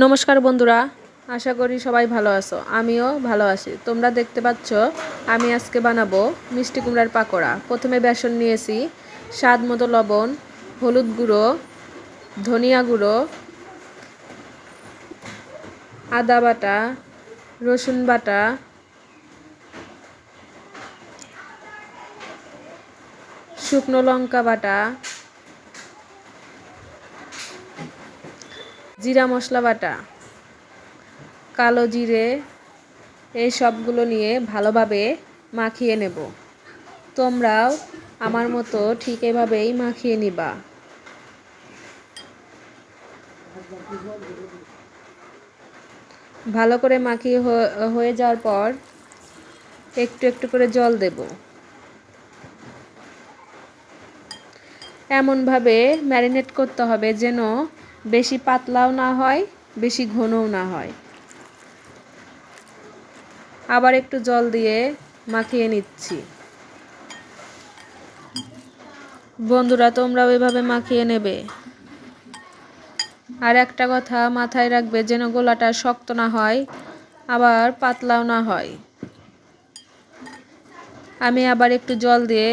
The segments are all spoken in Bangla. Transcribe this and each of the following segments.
নমস্কার বন্ধুরা, আশা করি সবাই ভালো আছো। আমিও ভালো আছি। তোমরা দেখতে পাচ্ছ আমি আজকে বানাবো মিষ্টি কুমড়ার পাকোড়া। প্রথমে বেসন নিয়েছি, স্বাদ মতো লবণ, হলুদ গুঁড়ো, ধনিয়া গুঁড়ো, আদা বাটা, রসুন বাটা, শুকনো লঙ্কা বাটা, জিরা মশলা বাটা, কালো জিরে, এই সবগুলো নিয়ে ভালোভাবে মাখিয়ে নেব। তোমরাও আমার মতো ঠিক এভাবেই মাখিয়ে নিবা। ভালো করে মাখিয়ে হয়ে যাওয়ার পর একটু একটু করে জল দেব। এমনভাবে ম্যারিনেট করতে হবে যেন বেশি পাতলাও না হয়, বেশি ঘনও না হয়। আবার একটু জল দিয়ে মাখিয়ে নিচ্ছি। বন্ধুরা, তোমরাও এভাবে মাখিয়ে নেবে। আর একটা কথা মাথায় রাখবে, যেন গোলাটা শক্ত না হয়, আবার পাতলাও না হয়। আমি আবার একটু জল দিয়ে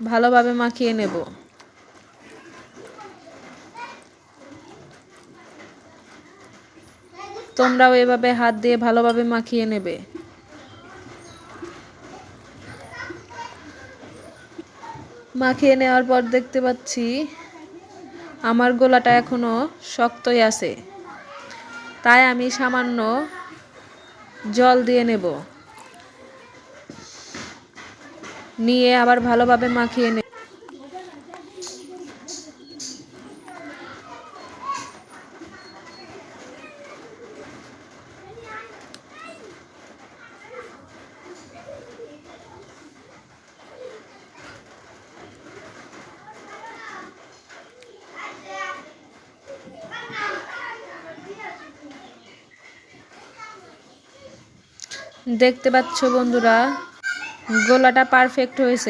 ভালোভাবে মাখিয়ে নেব। তোমরাও এভাবে হাত দিয়ে ভালোভাবে মাখিয়ে নেবে। মাখিয়ে নেওয়ার পর দেখতে পাচ্ছি আমার গোলাটা এখনো শক্তই আছে, তাই আমি সামান্য জল দিয়ে নেব। নিয়ে আবার ভালোভাবে মাখিয়ে নেব। দেখতে পাচ্ছ বন্ধুরা, গোলাটা পারফেক্ট হয়েছে।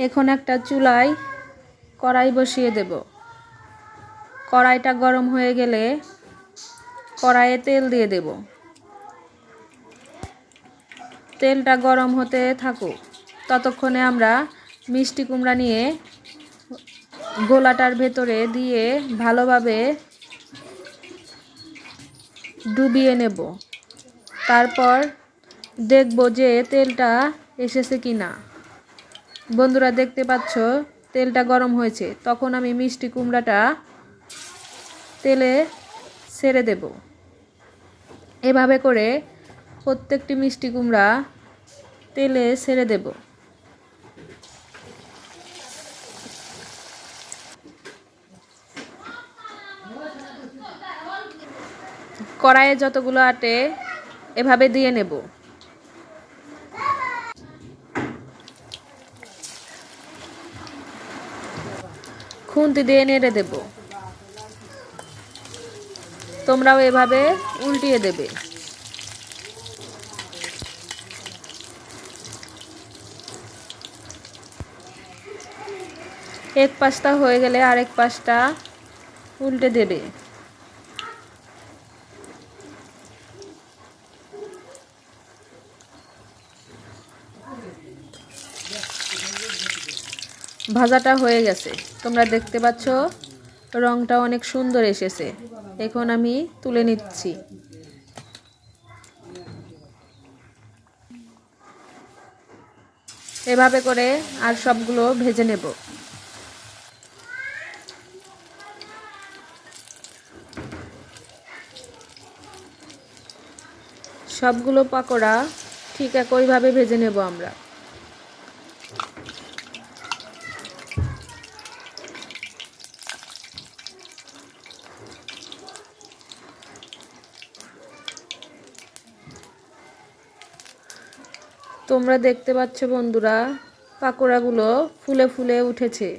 এখন একটা চুলায় কড়াই বসিয়ে দেব। কড়াইটা গরম হয়ে গেলে কড়াইয়ে তেল দিয়ে দেব। তেলটা গরম হতে থাকুক, ততক্ষণে আমরা মিষ্টি কুমড়া নিয়ে গোলাটার ভেতরে দিয়ে ভালোভাবে ডুবিয়ে নেব। তারপর দেখব যে তেলটা এসেছে কিনা। বন্ধুরা, দেখতে পাচ্ছ তেলটা গরম হয়েছে। তখন আমি মিষ্টি কুমড়াটা তেলে ছেড়ে দেব। এভাবে করে প্রত্যেকটি মিষ্টি কুমড়া তেলে ছেড়ে দেব। কড়াইয়ে যতগুলো আটে এভাবে দিয়ে নেব। খুন্তি দিয়ে নেড়ে দেব। তোমরাও এভাবে উল্টিয়ে দেবে। এক পাশটা হয়ে গেলে আরেক পাশটা উল্টে দেবে। ভাজাটা হয়ে গেছে। তোমরা দেখতে পাচ্ছ রংটা অনেক সুন্দর এসেছে। এখন আমি তুলে নিচ্ছি। এভাবে করে আর সবগুলো ভেজে নেব। সবগুলো পাকোড়া ঠিক একইভাবে ভেজে নেব আমরা। তোমরা দেখতে পাচ্ছ বন্ধুরা, পাকোড়াগুলো ফুলে ফুলে উঠেছে।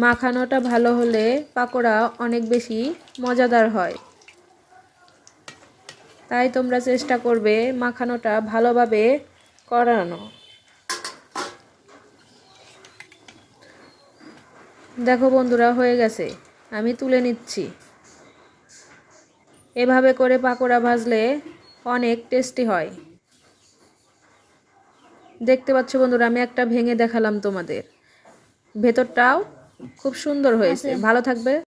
মাখানোটা ভালো হলে পাকোড়া অনেক বেশি মজাদার হয়। তাই তোমরা চেষ্টা করবে মাখানোটা ভালোভাবে করানো। দেখো বন্ধুরা, হয়ে গেছে, আমি তুলে নিচ্ছি। এভাবে করে পাকোড়া ভাজলে অনেক টেস্টি হয়। দেখতে পাচ্ছ বন্ধুরা, আমি একটা ভেঙে দেখালাম তোমাদের। ভেতরটাও খুব সুন্দর হয়েছে। ভালো থাকবে।